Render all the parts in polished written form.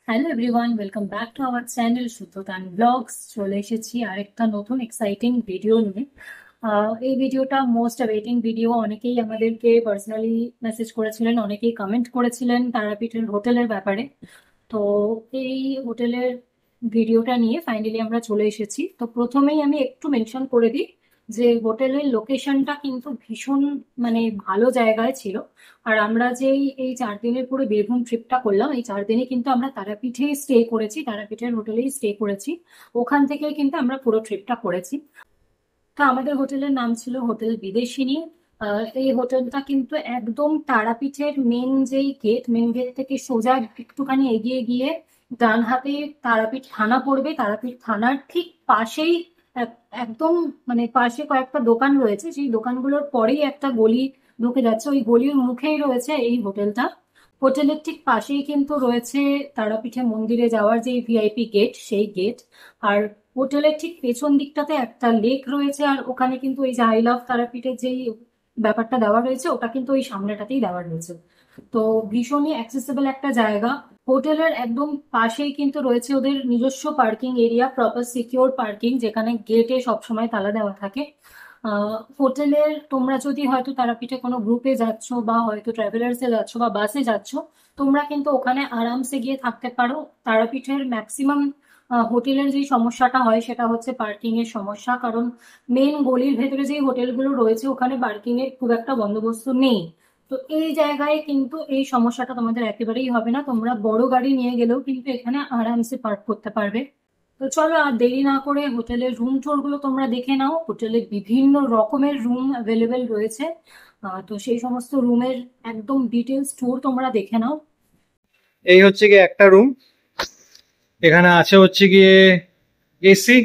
Hello everyone, welcome back to our channel Shuddhotan vlogs. চলে এসেছি আরেকটা নতুন এক্সাইটিং ভিডিও নিয়ে। এই ভিডিওটা মোস্ট ওয়েটিং ভিডিও। অনেকেই আমাদেরকে পার্সোনালি মেসেজ করেছিলেন, অনেকেই কমেন্ট করেছিলেন তারাপীঠের হোটেলের ব্যাপারে। তো এই হোটেলের ভিডিওটা নিয়ে ফাইনালি আমরা চলে এসেছি। তো প্রথমেই আমি একটু মেনশন করে দিই যে হোটেলের লোকেশনটা কিন্তু ভীষণ ভালো জায়গায় ছিল। আর আমরা যে এই 4 দিনের পুরো বীরভূম ট্রিপটা করলাম, এই 4 দিনে কিন্তু আমরা তারাপীঠে স্টে করেছি, তারাপীঠের হোটেলেই স্টে করেছি। ওখান থেকে কিন্তু আমরা পুরো ট্রিপটা করেছি। তো আমাদের হোটেলের নাম ছিল হোটেল বিদেশিনী। এই হোটেলটা কিন্তু একদম তারাপীঠের মেন গেট থেকে সোজা একটুখানি এগিয়ে গিয়ে ডান হাতে তারাপীঠ থানা পড়বে। তারাপীঠ থানার ঠিক পাশেই একদম পাশে কয়েকটা দোকান রয়েছে, সেই দোকানগুলোর পরেই একটা গলি ঢুকে যাচ্ছে, ওই গলির মুখেই রয়েছে এই হোটেলটা। হোটেলের ঠিক পাশেই কিন্তু রয়েছে তারাপীঠে মন্দিরে যাওয়ার যে ভিআইপি গেট, সেই গেট। আর হোটেলের ঠিক পেছন দিকটাতে একটা লেক রয়েছে, আর ওখানে কিন্তু এই যে আই লাভ তারাপীঠের যেই ব্যাপারটা দেওয়া রয়েছে, ওটা কিন্তু ওই সামনেটাতেই দেওয়া রয়েছে। তো ভীষণই অ্যাক্সেসিবল একটা জায়গা। হোটেলের একদম পাশেই কিন্তু রয়েছে ওদের নিজস্ব parking area, proper secure parking, যেখানে গেটে সবসময় তালা দেওয়া থাকে। হোটেলের তোমরা যদি হয়তো তারাপীঠে কোনো গ্রুপে যাচ্ছ বা হয়তো ট্রাভেলার্সে যাচ্ছ বা বাসে যাচ্ছ, তোমরা কিন্তু ওখানে আরামসে গিয়ে থাকতে পারো। তারাপীঠের ম্যাক্সিমাম হোটেলের যে সমস্যাটা হয় সেটা হচ্ছে পার্কিং এর সমস্যা, কারণ মেন গলির ভেতরে যে হোটেলগুলো রয়েছে ওখানে পার্কিং এর খুব একটা বন্দোবস্ত নেই। তো এই জায়গায় কিন্তু এই সমস্যাটা তোমাদের একেবারেই হবে না, তোমরা বড় গাড়ি নিয়ে গেলেও কিন্তু এখানে আরামসে পার্ক করতে পারবে। তো চলো আর দেরি না করে হোটেলের রুম টুর গুলো তোমরা দেখে নাও। হোটেলে বিভিন্ন রকমের রুম অ্যাভেলেবেল রয়েছে। তো সেই সমস্ত রুমের একদম ডিটেলস ট্যুর তোমরা দেখে নাও। এই হচ্ছে গিয়ে একটা রুম। এখানে আছে হচ্ছে গিয়ে এসি,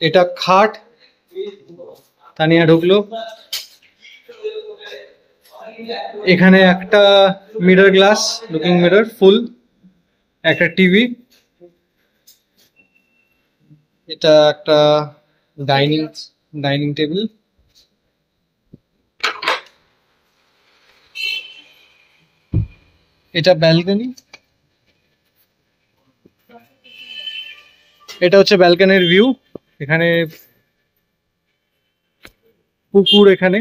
এটা খাট। তানিয়া ঢুকলো। এখানে একটা মিরর গ্লাস, লুকিং মিরর ফুল, একটা টিভি। এটা একটা ডাইনিং ডাইনিং টেবিল। এটা ব্যালকনি। এটা হচ্ছে ব্যালকনির ভিউ। এখানে পুকুর। এখানে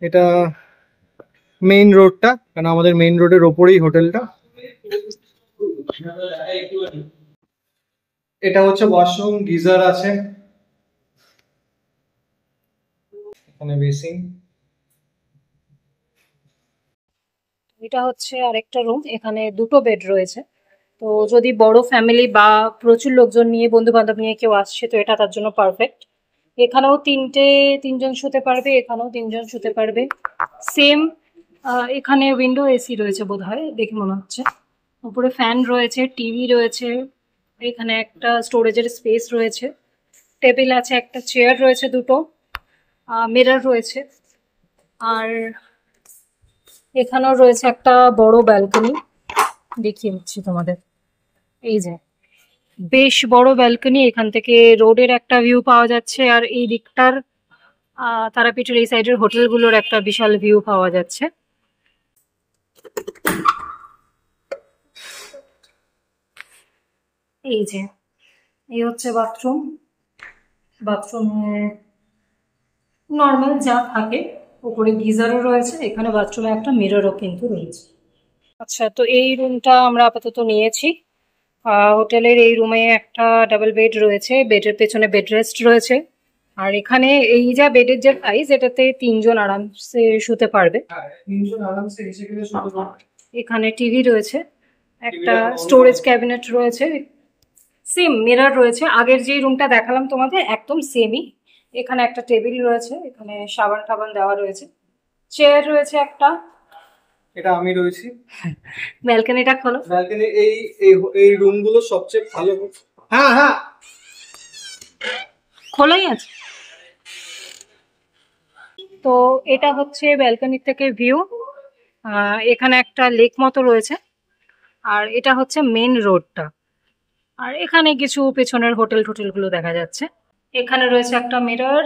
এটা মেইন রোডটা, কারণ আমাদের মেইন রোডের ওপরেই হোটেলটা। এটা হচ্ছে ওয়াশরুম, গিজার আছে এখানে, বেসিন। এটা হচ্ছে আরেকটা রুম, এখানে দুটো বেড রয়েছে। তো যদি বড় ফ্যামিলি বা প্রচুর লোকজন নিয়ে, বন্ধু বান্ধব নিয়ে কেউ আসছে, তো এটা তার জন্য পারফেক্ট। এখানেও তিনজন শুতে পারবে, এখানেও তিনজন শুতে পারবে। সেম। এখানে উইন্ডো এসি রয়েছে বোধহয়, দেখে মনে হচ্ছে। উপরে ফ্যান রয়েছে, টিভি রয়েছে, এখানে একটা স্টোরেজের স্পেস রয়েছে, টেবিল আছে, একটা চেয়ার রয়েছে, দুটো মিরর রয়েছে। আর এখানেও রয়েছে একটা বড় ব্যালকনি, দেখিয়ে দিচ্ছি তোমাদের। এই যে বেশ বড় ব্যালকনি, এখান থেকে রোডের একটা ভিউ পাওয়া যাচ্ছে, আর এই দিকটার তারাপীঠের এই সাইডের হোটেলগুলোর একটা বিশাল ভিউ পাওয়া যাচ্ছে। এই যে এই হচ্ছে বাথরুম। বাথরুমে নর্মাল যা থাকে, উপরে গিজারও রয়েছে, এখানে বাথরুমে একটা মিররও কিন্তু রয়েছে। আচ্ছা, তো এই রুমটা আমরা আপাতত নিয়েছি। হোটেলের এই রুমে একটা ডাবল বেড রয়েছে, বেডের পেছনে বেড রেস্ট রয়েছে। আর এখানে এই যা বেডের যে সাইজ, এটাতে তিনজন আরামসে শুতে পারবে। এখানে টিভি রয়েছে, একটা স্টোরেজ ক্যাবিনেট রয়েছে, সেম মিরর রয়েছে, আগের যে রুমটা দেখালাম তোমাদের একদম সেমই। এখানে একটা টেবিল রয়েছে, এখানে সাবান টাবান দেওয়া রয়েছে, চেয়ার রয়েছে একটা। এটা আমি রয়েছি। ব্যালকনিটা খোলো। ব্যালকনি এই এই এই রুমগুলো সবচেয়ে ভালো। হ্যাঁ হ্যাঁ, খোলাই আছে। তো এটা হচ্ছে ব্যালকনি থেকে ভিউ। এখানে একটা লেক মতো রয়েছে, আর এটা হচ্ছে মেন রোডটা। আর এখানে কিছু পেছনের হোটেল টোটেলগুলো দেখা যাচ্ছে। এখানে রয়েছে একটা মিরর,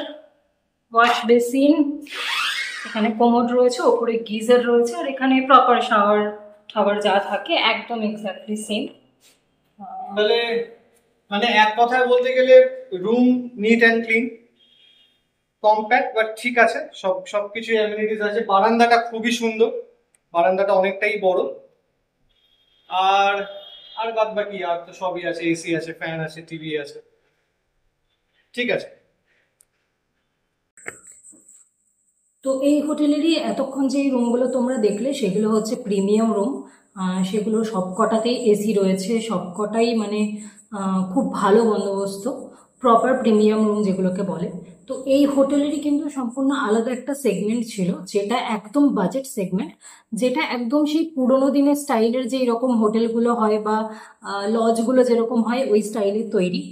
ওয়াশ বেসিন, এখানে কোমোড রয়েছে, ওপরে গিজার রয়েছে, আর এখানে প্রপার শাওয়ার টাওয়ার যা থাকে একদম এক্স্যাক্টলি সেম। তাহলে মানে এক কথায় বলতে গেলে room neat and clean, compact, but ঠিক আছে, সবকিছু অ্যামিনিটিস আছে। বারান্দাটা খুবই সুন্দর, বারান্দাটা অনেকটাই বড়। আর আর বাদ বাকি আর তো সবই আছে, এসি আছে, ফ্যান আছে, টিভি আছে, ঠিক আছে। তো এই হোটেলেরই এতক্ষণ যে রুমগুলো তোমরা দেখলে সেগুলো হচ্ছে প্রিমিয়াম রুম। সেগুলো সবকটাতেই এসি রয়েছে, সবকটাই মানে খুব ভালো বন্দোবস্ত, প্রপার প্রিমিয়াম রুম যেগুলোকে বলে। তো এই হোটেলেরই কিন্তু সম্পূর্ণ আলাদা একটা সেগমেন্ট ছিল, যেটা একদম বাজেট সেগমেন্ট, যেটা একদম সেই পুরোনো দিনের স্টাইলের যে এরকম হোটেলগুলো হয় বা লজগুলো যেরকম হয় ওই স্টাইলের তৈরি।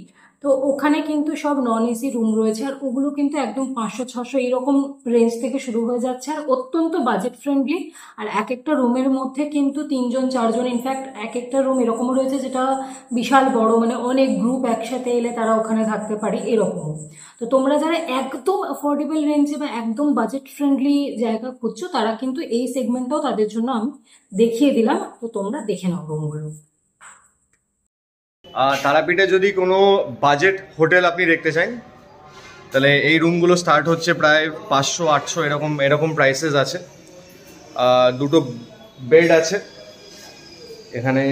তো ওখানে কিন্তু সব নন এসি রুম রয়েছে, আর ওগুলো কিন্তু একদম 500-600 এরকম রেঞ্জ থেকে শুরু হয়ে যাচ্ছে, আর অত্যন্ত বাজেট ফ্রেন্ডলি। আর এক একটা রুমের মধ্যে কিন্তু 3-4 জন, ইনফ্যাক্ট এক একটা রুম এরকমও রয়েছে যেটা বিশাল বড়, মানে অনেক গ্রুপ একসাথে এলে তারা ওখানে থাকতে পারে এরকম। তো তোমরা যারা একদম অ্যাফোর্ডেবল রেঞ্জে বা একদম বাজেট ফ্রেন্ডলি জায়গা খুঁজছো, তারা কিন্তু এই সেগমেন্টটাও তাদের জন্য আমি দেখিয়ে দিলাম। তো তোমরা দেখে নাও রুমগুলো। তারাপীঠে যদি কোনো বাজেট হোটেল আপনি দেখতে চান, তাহলে এই রুমগুলো স্টার্ট হচ্ছে প্রায় 500-800 এরকম প্রাইসেস আছে। দুটো বেড আছে, এখানে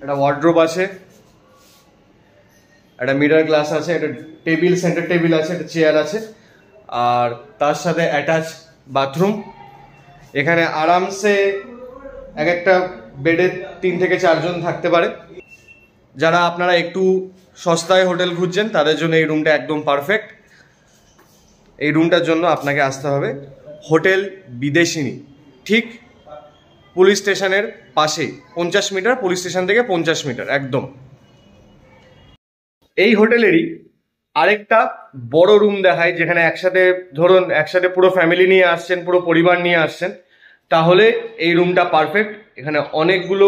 একটা ওয়ার্ড্রোব আছে, একটা মিরর গ্লাস আছে, একটা টেবিল, সেন্টার টেবিল আছে, একটা চেয়ার আছে, আর তার সাথে অ্যাটাচ বাথরুম। এখানে আরামসে এক একটা বেডে 3 থেকে 4 জন থাকতে পারে। যারা আপনারা একটু সস্তায় হোটেল খুঁজছেন তাদের জন্য এই রুমটা একদম পারফেক্ট। এই রুমটার জন্য আপনাকে আসতে হবে হোটেল বিদেশিনী, ঠিক পুলিশ স্টেশনের পাশেই, 50 মিটার, পুলিশ স্টেশন থেকে 50 মিটার একদম। এই হোটেলেরই আরেকটা বড় রুম দেখায়, যেখানে একসাথে পুরো ফ্যামিলি নিয়ে আসছেন, পুরো পরিবার নিয়ে আসছেন, তাহলে এই রুমটা পারফেক্ট। এখানে অনেকগুলো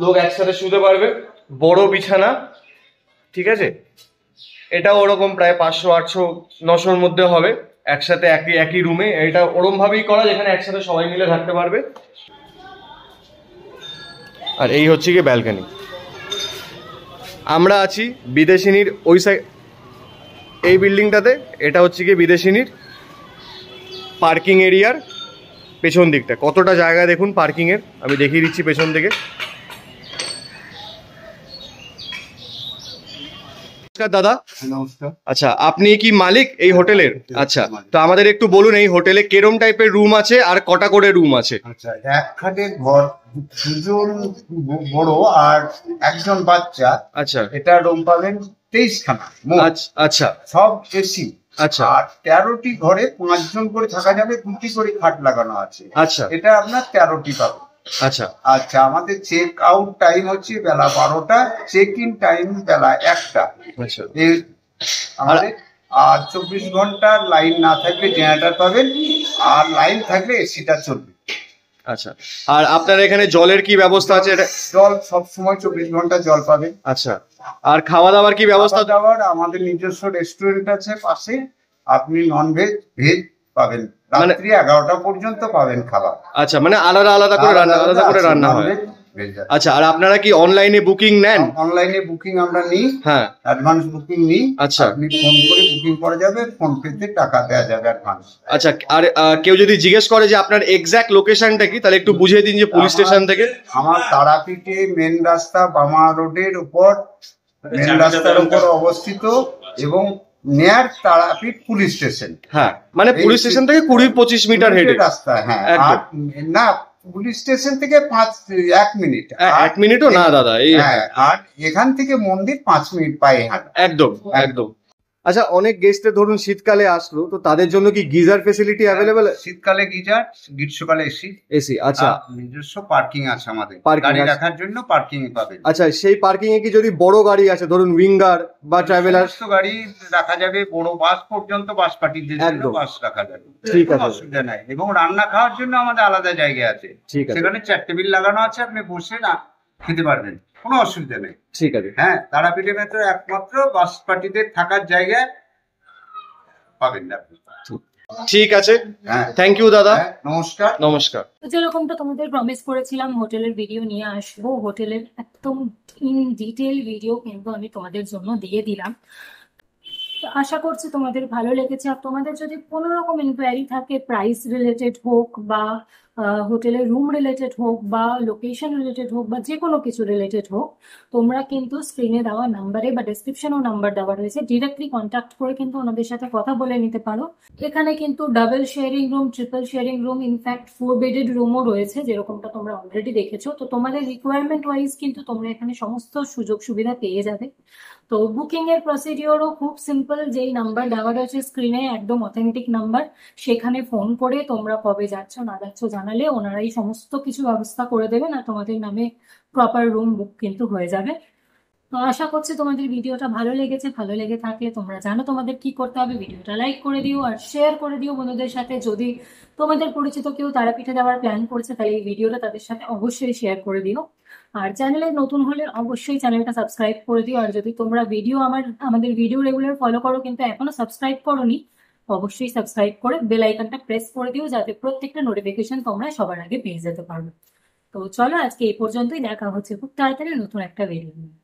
লোক একসাথে শুতে পারবে, বড় বিছানা, ঠিক আছে। এটাও ওরকম প্রায় 500-800-900-র মধ্যে হবে, একসাথে একই রুমে। এটা ওরম ভাবেই করা যেখানে একসাথে সবাই মিলে থাকতে পারবে। আর এই হচ্ছে কি ব্যালকনি। আমরা আছি বিদেশিনীর ওই সাইড, এই বিল্ডিংটাতে। এটা হচ্ছে কি বিদেশিনীর পার্কিং এরিয়ার পেছন দিকটা। কতটা জায়গা দেখুন পার্কিংয়ের, আমি দেখিয়ে দিচ্ছি পেছন থেকে। দাদা নমস্কার। আচ্ছা, আপনি কি মালিক এই হোটেলের? আচ্ছা, তো আমাদের একটু বলুন এই হোটেলে কিরম টাইপের রুম আছে আর কটা করে রুম আছে? আচ্ছা, এক খাটের ঘর, 2 জন বড় আর 1জন বাচ্চা। আচ্ছা, এটা রুম পাবেন 23 খানা। আচ্ছা সব এসি। আচ্ছা আর 13টি ঘরে 5 জন করে থাকা যাবে, 2টি করে খাট লাগানো আছে। আচ্ছা এটা আপনার 13টি পাবেন। আচ্ছা আচ্ছা, আমাদের চেক আউট টাইম হচ্ছে বেলা 12টা, চেক ইন টাইম বেলা 1টা। আচ্ছা, এই আমাদের আর 24 ঘন্টা লাইন না থাকলে জেনারেটর পাবেন, আর লাইন থাকলে এসিটা চলবে। আচ্ছা। আর আপনার এখানে জলের কি ব্যবস্থা আছে? জল সব সময় 24 ঘন্টা জল পাবেন। আচ্ছা, আর খাওয়া দাওয়ার কি ব্যবস্থা? খাওয়া দাওয়ার আমাদের নিজস্ব রেস্টুরেন্ট আছে পাশে, আপনি নন ভেজ ভেজ পাবেন, রাত্রি 11টা পর্যন্ত পাবেন খাবার। আচ্ছা, মানে আলাদা আলাদা করে রান্না হয়। আচ্ছা, আর আপনারা কি অনলাইনে বুকিং নেন? অনলাইনে বুকিং আমরা নিই, হ্যাঁ, অ্যাডভান্স বুকিং নিই। আচ্ছা, আপনি ফোন করে বুকিং করা যাবে, ফোন পেতে টাকা দেওয়া যাবে অ্যাডভান্স। আচ্ছা। আর কেউ যদি জিজ্ঞেস করে যে আপনার এক্সাক্ট লোকেশনটা কি, তাহলে একটু বুঝিয়ে দিন যে পুলিশ স্টেশন থেকে। আমার তারাপীঠে মেন রাস্তা, বামা রোডের উপর, মেন রাস্তার উপর অবস্থিত, এবং নিয়ার তারাপীঠ পুলিশ স্টেশন। হ্যাঁ, মানে পুলিশ স্টেশন থেকে 20-25 মিটার হেঁটে রাস্তা। হ্যাঁ, একদম। না, পুলিশ স্টেশন থেকে 1 মিনিট। 1 মিনিটও না দাদা, এই। হ্যাঁ, আর এখান থেকে মন্দির 5 মিনিট পায়ে হাঁটা। একদম একদম। আচ্ছা, অনেক গেস্টে ধরুন শীতকালে আসলো, তো তাদের জন্য কি গিজার ফেসিলিটি অ্যাভেলেবেল? শীতকালে গিজার, গ্রীষ্মকালে এসি। এসি, আচ্ছা। নিজস্ব পার্কিং আছে আমাদের, Parking গাড়ি আছে। রাখার জন্য পার্কিং পাবেন। আচ্ছা, সেই পার্কিং এ কি যদি বড় গাড়ি আছে, ধরুন উইঙ্গার বা ট্রাভেলার? সমস্ত গাড়ি রাখা যাবে, বড় বাস পর্যন্ত, বাস পার্টিদের জন্য একদম। বাস রাখা যাবে, ঠিক কোনো আছে। অসুবিধা নাই। এবং রান্না খাওয়ার জন্য আমাদের আলাদা জায়গা আছে, ঠিক আছে, সেখানে 4 টেবিল লাগানো আছে, আপনি বসে না খেতে পারবেন, কোনো অসুবিধা নেই। ঠিক আছে। হ্যাঁ, তারাপীঠে মেট্রো একমাত্র বাস পার্টিদের থাকার জায়গা পাবেন না আপনি। ঠিক আছে, হ্যাঁ থ্যাংক ইউ দাদা, হ্যাঁ, নমস্কার। নমস্কার। তো যেরকমটা তোমাদের প্রমিস করেছিলাম হোটেলের ভিডিও নিয়ে আসবো, হোটেলের একদম ইন ডিটেল ভিডিও কিন্তু আমি তোমাদের জন্য দিয়ে দিলাম। তো আশা করছি তোমাদের ভালো লেগেছে। আর তোমাদের যদি কোনো রকম ইনকোয়ারি থাকে, প্রাইস রিলেটেড হোক বা হোটেলের রুম রিলেটেড হোক বা লোকেশন রিলেটেড হোক বা যে কোনো কিছু রিলেটেড হোক, তোমরা কিন্তু স্ক্রিনে দেওয়া নাম্বারে বা ডেসক্রিপশনেও নাম্বার দেওয়া রয়েছে, ডিরেক্টলি কন্ট্যাক্ট করে কিন্তু ওনাদের সাথে কথা বলে নিতে পারো। এখানে কিন্তু double sharing room, triple sharing room, in fact 4 bedded রুমও রয়েছে, যেরকমটা তোমরা অলরেডি দেখেছো। তো তোমাদের রিকোয়ারমেন্ট ওয়াইজ কিন্তু তোমরা এখানে সমস্ত সুযোগ সুবিধা পেয়ে যাবে। তো বুকিং এর প্রসিডিওরও খুব সিম্পল, যেই নাম্বার দেওয়া রয়েছে স্ক্রিনে একদম অথেন্টিক নাম্বার, সেখানে ফোন করে তোমরা কবে যাচ্ছ না যাচ্ছ জানালে ওনারাই সমস্ত কিছু ব্যবস্থা করে দেবেন আর তোমাদের নামে প্রপার রুম বুক কিন্তু হয়ে যাবে। তো আশা করছি তোমাদের ভিডিওটা ভালো লেগেছে। ভালো লেগে থাকলে তোমরা জানো তোমাদের কি করতে হবে, ভিডিওটা লাইক করে দিও আর শেয়ার করে দিও বন্ধুদের সাথে। যদি তোমাদের পরিচিত কেউ তারাপীঠে যাওয়ার প্ল্যান করছে তাহলে এই ভিডিওটা তাদের সাথে অবশ্যই শেয়ার করে দিও। আর চ্যানেলে নতুন হলে অবশ্যই চ্যানেলটা সাবস্ক্রাইব করে দিও। আর যদি তোমরা আমাদের ভিডিও রেগুলার ফলো করো কিন্তু এখনো সাবস্ক্রাইব করোনি, অবশ্যই সাবস্ক্রাইব করে বেল আইকনটা প্রেস করে দিও, যাতে প্রত্যেকটা নোটিফিকেশন তোমরা সবার আগে পেয়ে যেতে পারবে। তো চলো আজকে এই পর্যন্তই, দেখা হচ্ছে খুব তাড়াতাড়ি নতুন একটা ভিডিও নিয়ে।